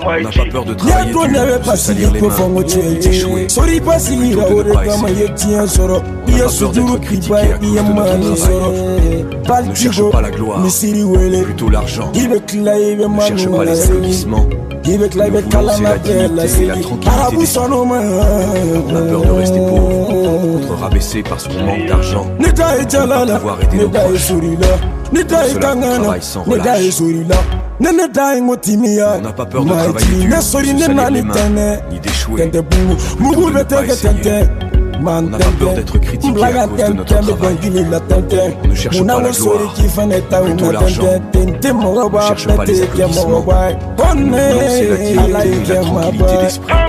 On n'a pas peur de travailler dur, de se salir les mains, d'échouer, mais plutôt de ne pas essayer. On n'a pas peur d'être critiqué à cause de notre travail. On ne cherche pas la gloire, mais plutôt l'argent. On ne cherche pas les applaudissements. Ce que nous voulons, c'est la dignité et la tranquillité d'esprit.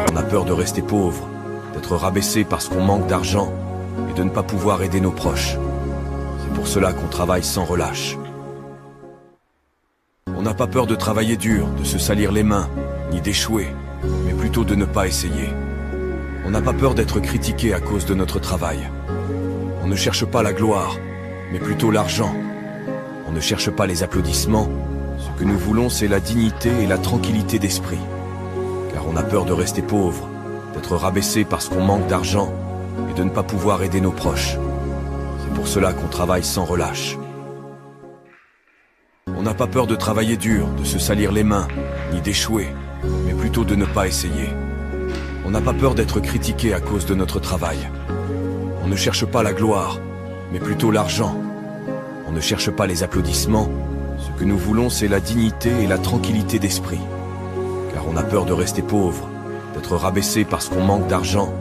On a peur de rester pauvre, d'être rabaissé parce qu'on manque d'argent, de ne pas pouvoir aider nos proches. C'est pour cela qu'on travaille sans relâche. On n'a pas peur de travailler dur, de se salir les mains, ni d'échouer, mais plutôt de ne pas essayer. On n'a pas peur d'être critiqué à cause de notre travail. On ne cherche pas la gloire, mais plutôt l'argent. On ne cherche pas les applaudissements. Ce que nous voulons, c'est la dignité et la tranquillité d'esprit. On a peur de rester pauvre, d'être rabaissé parce qu'on manque d'argent et de ne pas pouvoir aider nos proches. C'est pour cela qu'on travaille sans relâche. On n'a pas peur de travailler dur, de se salir les mains, ni d'échouer, mais plutôt de ne pas essayer. On n'a pas peur d'être critiqué à cause de notre travail. On ne cherche pas la gloire, mais plutôt l'argent. On ne cherche pas les applaudissements. Ce que nous voulons, c'est la dignité et la tranquillité d'esprit. Car on a peur de rester pauvre, d'être rabaissé parce qu'on manque d'argent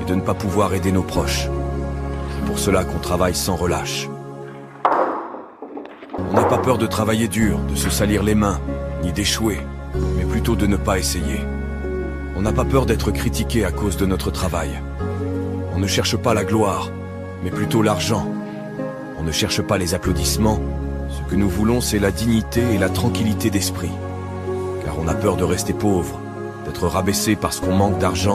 et de ne pas pouvoir aider nos proches. C'est pour cela qu'on travaille sans relâche. On n'a pas peur de travailler dur, de se salir les mains, ni d'échouer, mais plutôt de ne pas essayer. On n'a pas peur d'être critiqué à cause de notre travail. On ne cherche pas la gloire, mais plutôt l'argent. On ne cherche pas les applaudissements. Ce que nous voulons, c'est la dignité et la tranquillité d'esprit. Car on a peur de rester pauvre, d'être rabaissé parce qu'on manque d'argent et de ne pas pouvoir aider nos proches. C'est pour cela qu'on travaille sans relâche. On n'a pas peur de travailler dur, de se salir les mains, ni d'échouer, mais plutôt de ne pas essayer. On n'a pas peur d'être critiqué à cause de notre travail. On ne cherche pas la gloire, mais plutôt l'argent. On ne cherche pas les applaudissements. Ce que nous voulons, c'est la dignité et la tranquillité d'esprit. Car on a peur de rester pauvre, d'être rabaissé parce qu'on manque d'argent